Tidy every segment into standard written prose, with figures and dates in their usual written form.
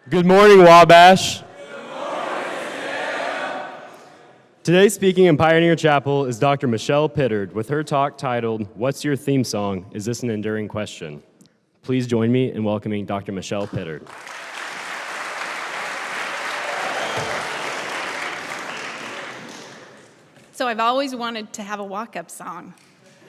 Good morning, Wabash. Today, speaking in Pioneer Chapel is Dr. Michele Pittard with her talk titled, "What's Your Theme Song? Is This an Enduring Question?" Please join me in welcoming Dr. Michele Pittard. So I've always wanted to have a walk-up song,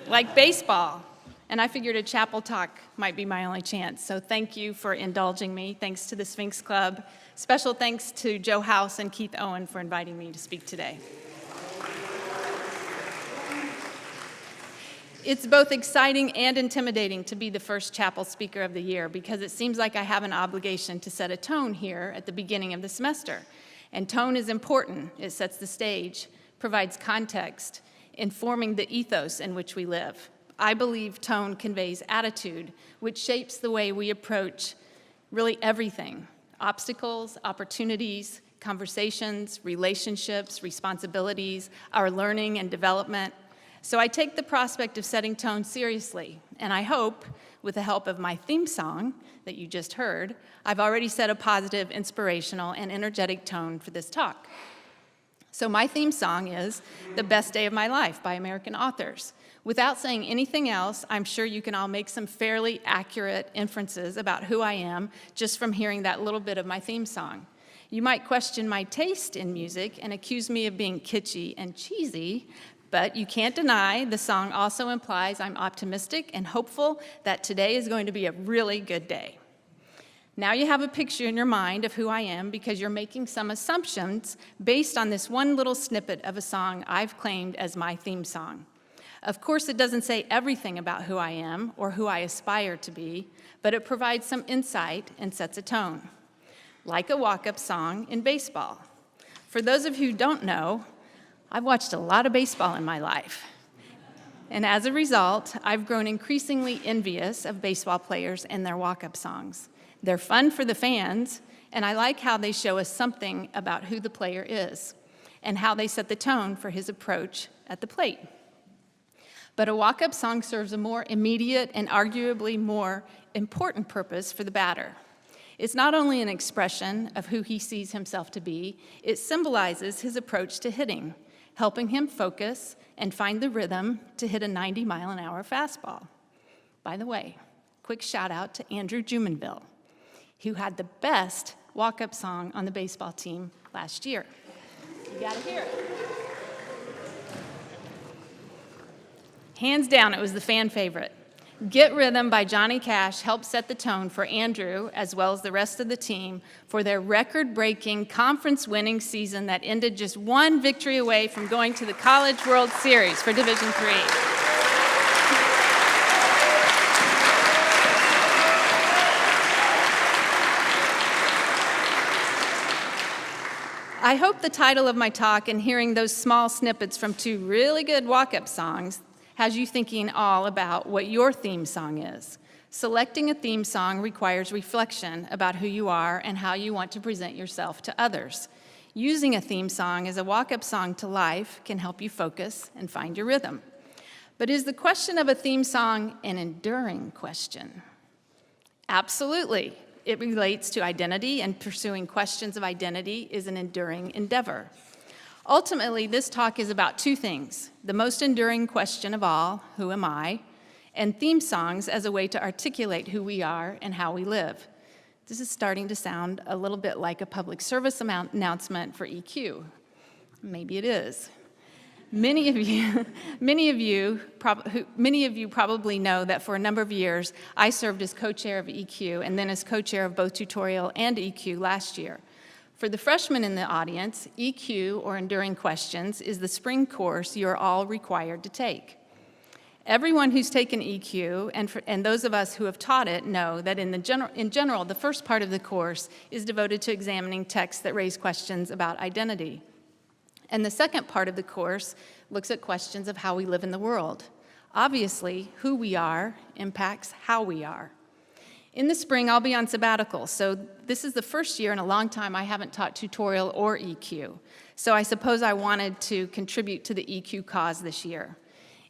like baseball, and I figured a chapel talk might be my only chance. So thank you for indulging me. Thanks to the Sphinx Club. Special thanks to Joe House and Keith Owen for inviting me to speak today. It's both exciting and intimidating to be the first chapel speaker of the year because it seems like I have an obligation to set a tone here at the beginning of the semester. And tone is important. It sets the stage, provides context, informing the ethos in which we live. I believe tone conveys attitude, which shapes the way we approach really everything: obstacles, opportunities, conversations, relationships, responsibilities, our learning and development. So I take the prospect of setting tone seriously, and I hope, with the help of my theme song that you just heard, I've already set a positive, inspirational, and energetic tone for this talk. So my theme song is "The Best Day of My Life" by American authors. Without saying anything else, I'm sure you can all make some fairly accurate inferences about who I am just from hearing that little bit of my theme song. You might question my taste in music and accuse me of being kitschy and cheesy, but you can't deny the song also implies I'm optimistic and hopeful that today is going to be a really good day. Now you have a picture in your mind of who I am because you're making some assumptions based on this one little snippet of a song I've claimed as my theme song. Of course, it doesn't say everything about who I am or who I aspire to be, but it provides some insight and sets a tone, like a walk-up song in baseball. For those of you who don't know, I've watched a lot of baseball in my life. And as a result, I've grown increasingly envious of baseball players and their walk-up songs. They're fun for the fans, and I like how they show us something about who the player is and how they set the tone for his approach at the plate. But a walk-up song serves a more immediate and arguably more important purpose for the batter. It's not only an expression of who he sees himself to be, it symbolizes his approach to hitting, helping him focus and find the rhythm to hit a 90-mile-an-hour fastball. By the way, quick shout out to Andrew Jumonville, who had the best walk-up song on the baseball team last year. You gotta hear it. Hands down, it was the fan favorite. Get Rhythm by Johnny Cash helped set the tone for Andrew, as well as the rest of the team, for their record-breaking, conference-winning season that ended just one victory away from going to the College World Series for Division III. I hope the title of my talk and hearing those small snippets from two really good walk-up songs has you thinking all about what your theme song is. Selecting a theme song requires reflection about who you are and how you want to present yourself to others. Using a theme song as a walk-up song to life can help you focus and find your rhythm. But is the question of a theme song an enduring question? Absolutely. It relates to identity, and pursuing questions of identity is an enduring endeavor. Ultimately, this talk is about two things: the most enduring question of all, who am I, and theme songs as a way to articulate who we are and how we live. This is starting to sound a little bit like a public service announcement for EQ. Maybe it is. Many of you probably know that for a number of years, I served as co-chair of EQ and then as co-chair of both tutorial and EQ last year. For the freshmen in the audience, EQ, or Enduring Questions, is the spring course you're all required to take. Everyone who's taken EQ, and those of us who have taught it, know that in general, the first part of the course is devoted to examining texts that raise questions about identity. And the second part of the course looks at questions of how we live in the world. Obviously, who we are impacts how we are. In the spring, I'll be on sabbatical, so this is the first year in a long time I haven't taught tutorial or EQ. So I suppose I wanted to contribute to the EQ cause this year.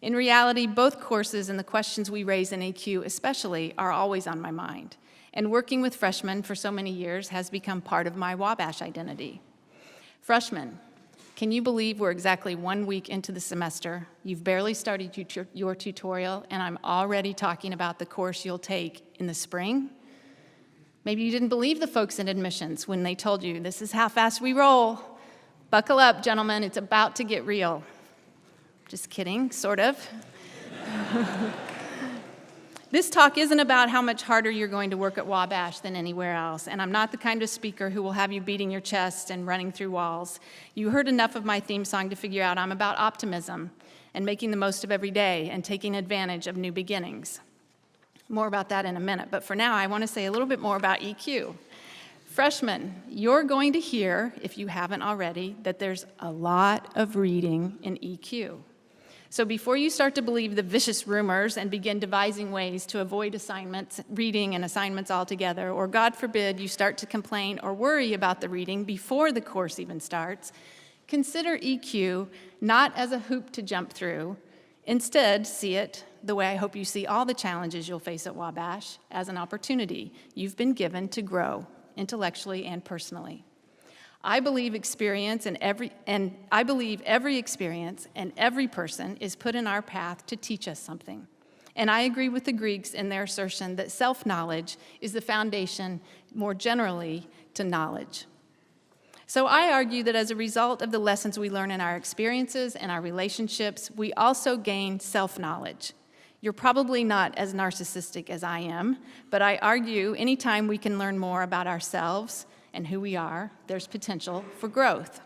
In reality, both courses and the questions we raise in EQ especially are always on my mind. And working with freshmen for so many years has become part of my Wabash identity. Freshmen, can you believe we're exactly 1 week into the semester? You've barely started your tutorial, and I'm already talking about the course you'll take in the spring? Maybe you didn't believe the folks in admissions when they told you, this is how fast we roll. Buckle up, gentlemen, it's about to get real. Just kidding, sort of. This talk isn't about how much harder you're going to work at Wabash than anywhere else, and I'm not the kind of speaker who will have you beating your chest and running through walls. You heard enough of my theme song to figure out I'm about optimism and making the most of every day and taking advantage of new beginnings. More about that in a minute, but for now I want to say a little bit more about EQ. Freshmen, you're going to hear, if you haven't already, that there's a lot of reading in EQ. So before you start to believe the vicious rumors and begin devising ways to avoid reading and assignments altogether, or God forbid you start to complain or worry about the reading before the course even starts, consider EQ not as a hoop to jump through. Instead, see it the way I hope you see all the challenges you'll face at Wabash, as an opportunity you've been given to grow intellectually and personally. I believe every experience and every person is put in our path to teach us something. And I agree with the Greeks in their assertion that self-knowledge is the foundation, more generally, to knowledge. So I argue that as a result of the lessons we learn in our experiences and our relationships, we also gain self-knowledge. You're probably not as narcissistic as I am, but I argue anytime we can learn more about ourselves and who we are, there's potential for growth.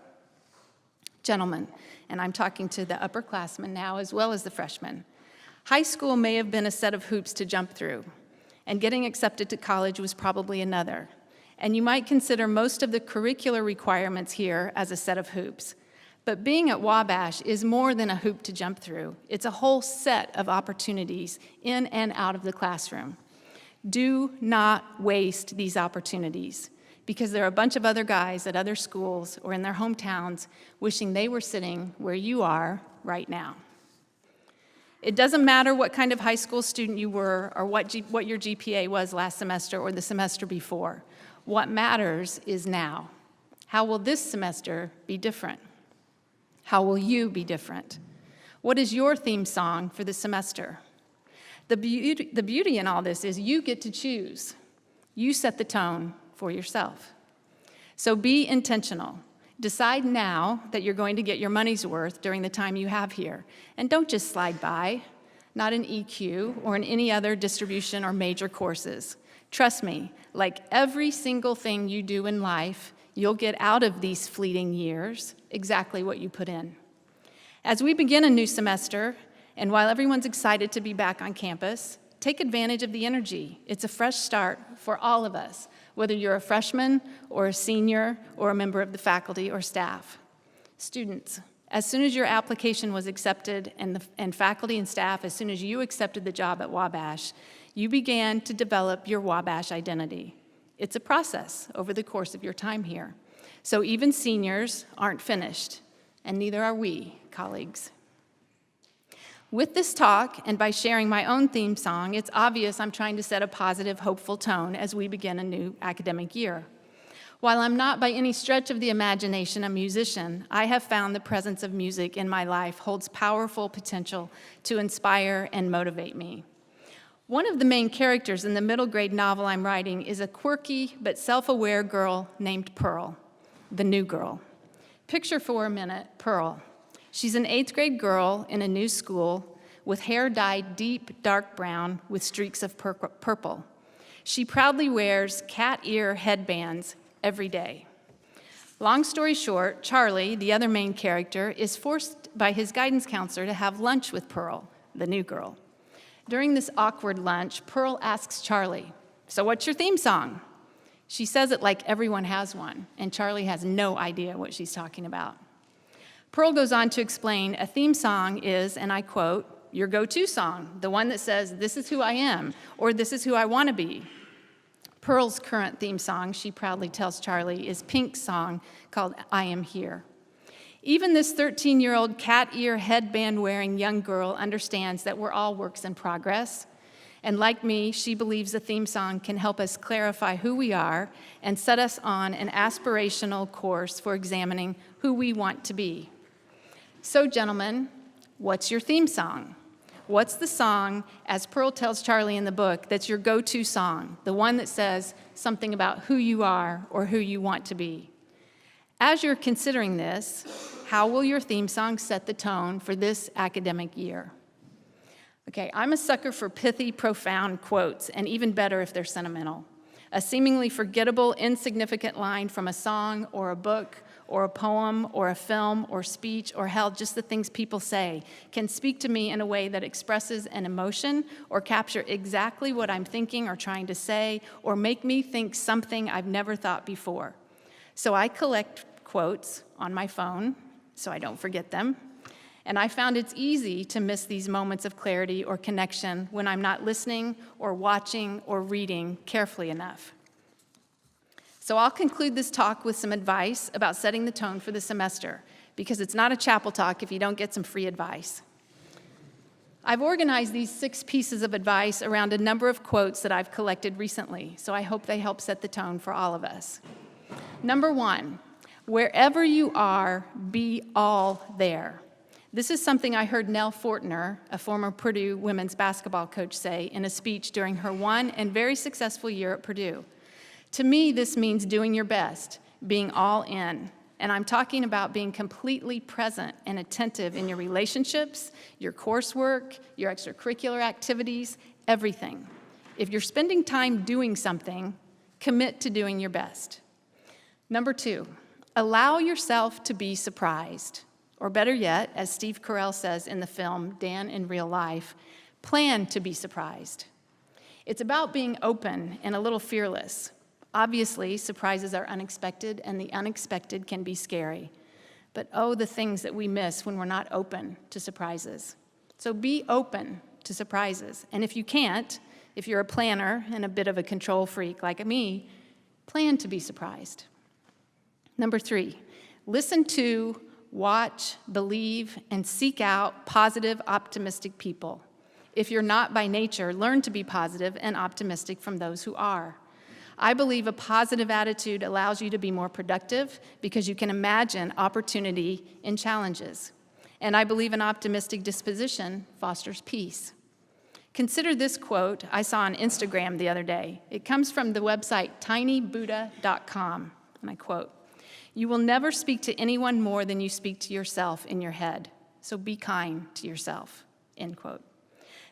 Gentlemen, and I'm talking to the upperclassmen now as well as the freshmen, high school may have been a set of hoops to jump through, and getting accepted to college was probably another. And you might consider most of the curricular requirements here as a set of hoops. But being at Wabash is more than a hoop to jump through. It's a whole set of opportunities in and out of the classroom. Do not waste these opportunities, because there are a bunch of other guys at other schools or in their hometowns wishing they were sitting where you are right now. It doesn't matter what kind of high school student you were or what your GPA was last semester or the semester before. What matters is now. How will this semester be different? How will you be different? What is your theme song for the semester? The beauty in all this is you get to choose. You set the tone for yourself. So be intentional. Decide now that you're going to get your money's worth during the time you have here. And don't just slide by, not in EQ or in any other distribution or major courses. Trust me, like every single thing you do in life, you'll get out of these fleeting years exactly what you put in. As we begin a new semester, and while everyone's excited to be back on campus, take advantage of the energy. It's a fresh start for all of us, whether you're a freshman or a senior or a member of the faculty or staff. Students, as soon as your application was accepted and faculty and staff, as soon as you accepted the job at Wabash, you began to develop your Wabash identity. It's a process over the course of your time here. So even seniors aren't finished, and neither are we, colleagues. With this talk, and by sharing my own theme song, it's obvious I'm trying to set a positive, hopeful tone as we begin a new academic year. While I'm not by any stretch of the imagination a musician, I have found the presence of music in my life holds powerful potential to inspire and motivate me. One of the main characters in the middle grade novel I'm writing is a quirky but self-aware girl named Pearl, the new girl. Picture for a minute Pearl. She's an 8th grade girl in a new school with hair dyed deep dark brown with streaks of purple. She proudly wears cat ear headbands every day. Long story short, Charlie, the other main character, is forced by his guidance counselor to have lunch with Pearl, the new girl. During this awkward lunch, Pearl asks Charlie, "So what's your theme song?" She says it like everyone has one, and Charlie has no idea what she's talking about. Pearl goes on to explain a theme song is, and I quote, your go-to song, the one that says, "This is who I am," or "This is who I want to be." Pearl's current theme song, she proudly tells Charlie, is Pink's song called "I Am Here." Even this 13-year-old cat ear headband-wearing young girl understands that we're all works in progress, And like me, she believes a theme song can help us clarify who we are and set us on an aspirational course for examining who we want to be. So, gentlemen, what's your theme song? What's the song, as Pearl tells Charlie in the book, that's your go-to song, the one that says something about who you are or who you want to be? As you're considering this, how will your theme song set the tone for this academic year? Okay, I'm a sucker for pithy, profound quotes, and even better if they're sentimental. A seemingly forgettable, insignificant line from a song or a book or a poem or a film or speech or hell, just the things people say, can speak to me in a way that expresses an emotion or capture exactly what I'm thinking or trying to say or make me think something I've never thought before. So I collect quotes on my phone so I don't forget them. And I found it's easy to miss these moments of clarity or connection when I'm not listening or watching or reading carefully enough. So I'll conclude this talk with some advice about setting the tone for the semester, because it's not a chapel talk if you don't get some free advice. I've organized these 6 pieces of advice around a number of quotes that I've collected recently, so I hope they help set the tone for all of us. Number 1, wherever you are, be all there. This is something I heard Nell Fortner, a former Purdue women's basketball coach, say in a speech during her one and very successful year at Purdue. To me, this means doing your best, being all in. And I'm talking about being completely present and attentive in your relationships, your coursework, your extracurricular activities, everything. If you're spending time doing something, commit to doing your best. Number 2, allow yourself to be surprised. Or better yet, as Steve Carell says in the film Dan in Real Life, plan to be surprised. It's about being open and a little fearless. Obviously, surprises are unexpected, and the unexpected can be scary. But oh, the things that we miss when we're not open to surprises. So be open to surprises. And if you can't, if you're a planner and a bit of a control freak like me, plan to be surprised. Number 3, listen to, watch, believe, and seek out positive, optimistic people. If you're not by nature, learn to be positive and optimistic from those who are. I believe a positive attitude allows you to be more productive because you can imagine opportunity in challenges. And I believe an optimistic disposition fosters peace. Consider this quote I saw on Instagram the other day. It comes from the website tinybuddha.com, and I quote, "You will never speak to anyone more than you speak to yourself in your head, so be kind to yourself," end quote.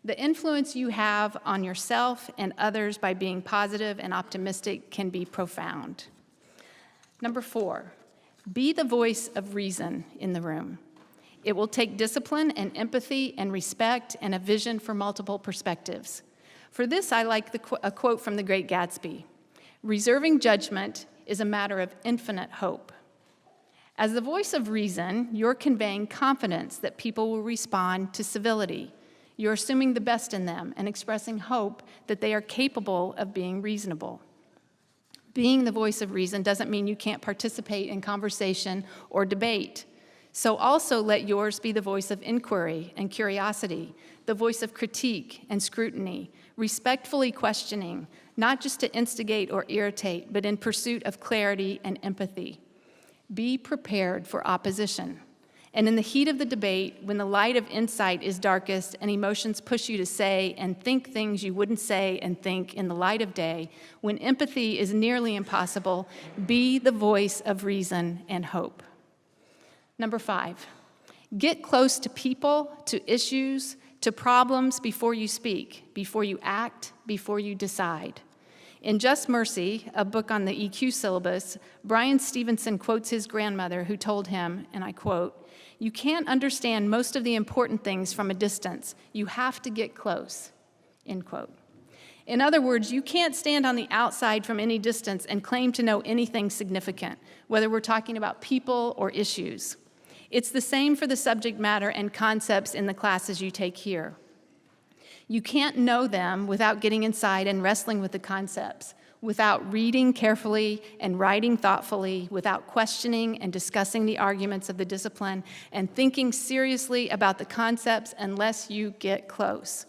The influence you have on yourself and others by being positive and optimistic can be profound. Number 4, be the voice of reason in the room. It will take discipline and empathy and respect and a vision for multiple perspectives. For this, I like a quote from The Great Gatsby. "Reserving judgment is a matter of infinite hope." As the voice of reason, you're conveying confidence that people will respond to civility. You're assuming the best in them and expressing hope that they are capable of being reasonable. Being the voice of reason doesn't mean you can't participate in conversation or debate. So also let yours be the voice of inquiry and curiosity, the voice of critique and scrutiny, respectfully questioning, not just to instigate or irritate, but in pursuit of clarity and empathy. Be prepared for opposition. And in the heat of the debate, when the light of insight is darkest and emotions push you to say and think things you wouldn't say and think in the light of day, when empathy is nearly impossible, be the voice of reason and hope. Number 5, get close to people, to issues, to problems before you speak, before you act, before you decide. In Just Mercy, a book on the EQ syllabus, Brian Stevenson quotes his grandmother who told him, and I quote, "You can't understand most of the important things from a distance. You have to get close," end quote. In other words, you can't stand on the outside from any distance and claim to know anything significant, whether we're talking about people or issues. It's the same for the subject matter and concepts in the classes you take here. You can't know them without getting inside and wrestling with the concepts, without reading carefully and writing thoughtfully, without questioning and discussing the arguments of the discipline, and thinking seriously about the concepts unless you get close.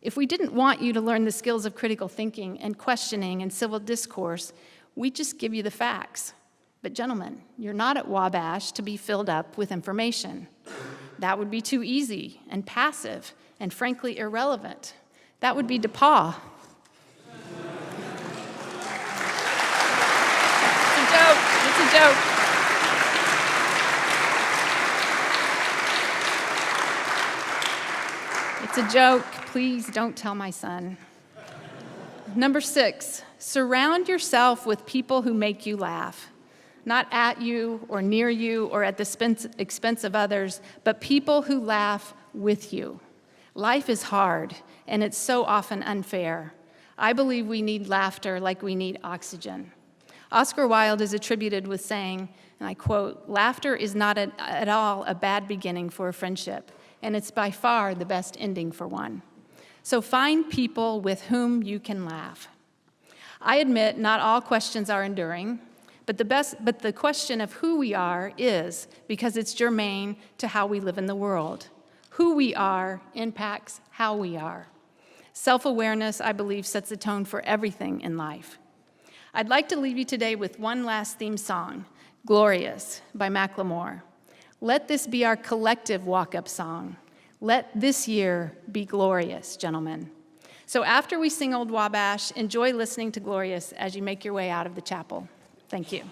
If we didn't want you to learn the skills of critical thinking and questioning and civil discourse, we'd just give you the facts. But gentlemen, you're not at Wabash to be filled up with information. That would be too easy and passive and frankly irrelevant. That would be DePaul. It's a joke. It's a joke. It's a joke. Please don't tell my son. Number 6, surround yourself with people who make you laugh. Not at you or near you or at the expense of others, but people who laugh with you. Life is hard, and it's so often unfair. I believe we need laughter like we need oxygen. Oscar Wilde is attributed with saying, and I quote, "Laughter is not at all a bad beginning for a friendship, and it's by far the best ending for one." So find people with whom you can laugh. I admit not all questions are enduring, but the question of who we are is, because it's germane to how we live in the world. Who we are impacts how we are. Self-awareness, I believe, sets the tone for everything in life. I'd like to leave you today with one last theme song, Glorious by Macklemore. Let this be our collective walk-up song. Let this year be glorious, gentlemen. So after we sing Old Wabash, enjoy listening to Glorious as you make your way out of the chapel. Thank you.